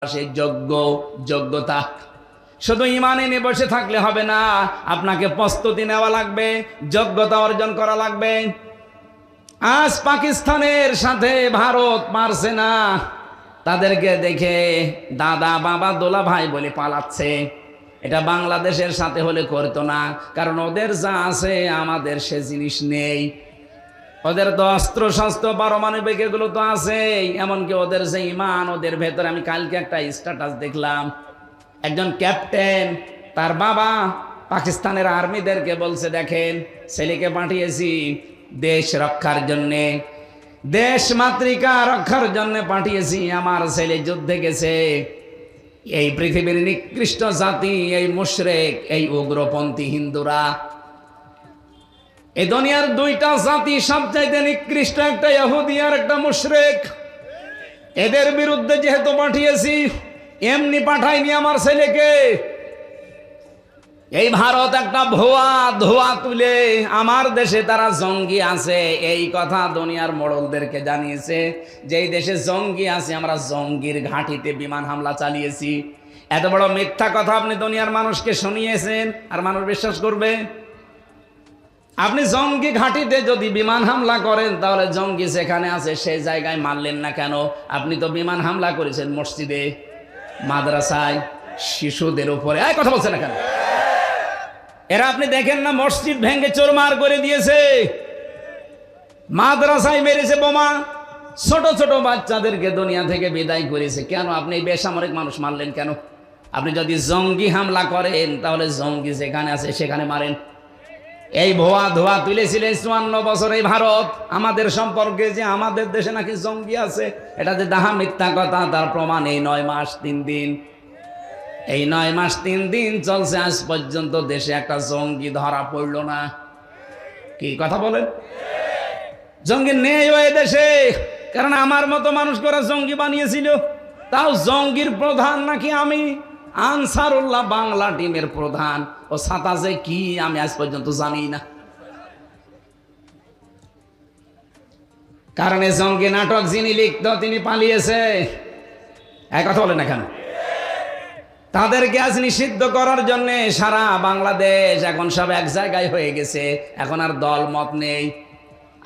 সেই যোগ্যতা শুধু ঈমান এনে বসে থাকলে হবে না, আপনাকে প্রস্তুতি নেওয়া লাগবে, যোগ্যতা অর্জন করা লাগবে। আজ পাকিস্তানের সাথে ভারত পারছে না, তাদেরকে দেখে দাদা বাবা দোলা ভাই বলে পালাচ্ছে। এটা বাংলাদেশের সাথে হলে করতো না, কারণ ওদের যা আছে আমাদের সে জিনিস নেই। ওদের তো অস্ত্র শস্ত্র পারমাণবিক এগুলো তো আছেই, এমনকি ওদের যে ঈমান ওদের ভেতরে। আমি কালকে একটা স্ট্যাটাস দেখলাম, একজন ক্যাপ্টেন তার বাবা পাকিস্তানের আর্মিদেরকে বলছে, দেখেন ছেলেকে পাঠিয়েছি দেশ রক্ষার জন্যে, দেশ মাতৃকা রক্ষার জন্য পাঠিয়েছি। আমার ছেলে যুদ্ধে গেছে। এই পৃথিবীর নিকৃষ্ট জাতি এই মুশরিক, এই উগ্রপন্থী হিন্দুরা। এই দুনিয়ার দুইটা জাতি সবচাইতে নিকৃষ্ট, একটা ইহুদি আর একটা মুশরিক। এদের বিরুদ্ধে যেহেতু পাঠিয়েছি, এমনি পাঠাইনি আমার ছেলেকে। এই ভারত একটা ধোয়া তুলে আমার দেশে তারা জঙ্গি আছে এই কথা দুনিয়ার মোড়লদেরকে জানিয়েছে, যে এই দেশে জঙ্গি আছে, আমরা জঙ্গির ঘাঁটিতে বিমান হামলা চালিয়েছি। এত বড় মিথ্যা কথা আপনি দুনিয়ার মানুষকে শুনিয়েছেন, আর মানুষ বিশ্বাস করবে? আপনি জঙ্গি ঘাঁটিতে যদি বিমান হামলা করেন, তাহলে জঙ্গি যেখানে আছে সেই জায়গায় মারলেন না কেন? আপনি তো বিমান হামলা করেছেন মসজিদে, মাদ্রাসায়, শিশুদের উপরে। কথা বলছেন না কেন? এরা আপনি দেখেন না, মসজিদ ভেঙে চোরমার করে দিয়েছে, মাদ্রাসায় মেরেছে বোমা, ছোট ছোট বাচ্চাদেরকে দুনিয়া থেকে বিদায় করেছে। কেন আপনি বেসামরিক মানুষ মারলেন কেন? আপনি যদি জঙ্গি হামলা করেন, তাহলে জঙ্গি যেখানে আছে সেখানে মারেন। এই ধোয়া তুলেছিলেন 54 বছর এই ভারত আমাদের সম্পর্কে, যে আমাদের দেশে নাকি জঙ্গি আছে। এটা যে দাহা মিথ্যা কথা, তার প্রমাণ এই 9 মাস 3 দিন। এই 9 মাস 3 দিন চলছে, আজ পর্যন্ত দেশে একটা জঙ্গি ধরা পড়ল না। কি কথা বলেন? জঙ্গি নেই ওই দেশে, কারণ আমার মতো মানুষ করে জঙ্গি বানিয়েছিল। তাও জঙ্গির প্রধান নাকি আমি, আনসারুল্লাহ বাংলা টিমের প্রধান। ও ছাতা যে কি আমি আজ পর্যন্ত জানি না। কারণ এই জঙ্গি নাটক যিনি লিখত তিনি পালিয়েছে। এক কথা বলেন না কেন? তাদেরকে আজ নিষিদ্ধ করার জন্য সারা বাংলাদেশ এখন সব এক জায়গায় হয়ে গেছে। এখন আর দল মত নেই।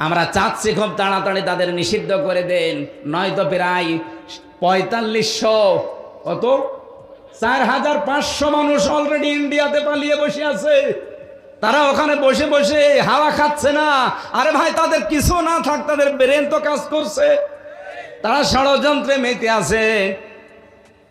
আমরা চাচ্ছি খুব তাড়াতাড়ি তাদের নিষিদ্ধ করে দেন, নয়তো প্রায় 4500 কত 4500 মানুষ অলরেডি ইন্ডিয়াতে পালিয়ে বসে আছে। তারা ওখানে বসে বসে হাওয়া খাচ্ছে না। আরে ভাই, তাদের কিছু না থাক, তাদের ব্রেন তো কাজ করছে। তারা ষড়যন্ত্রে মেতে আছে।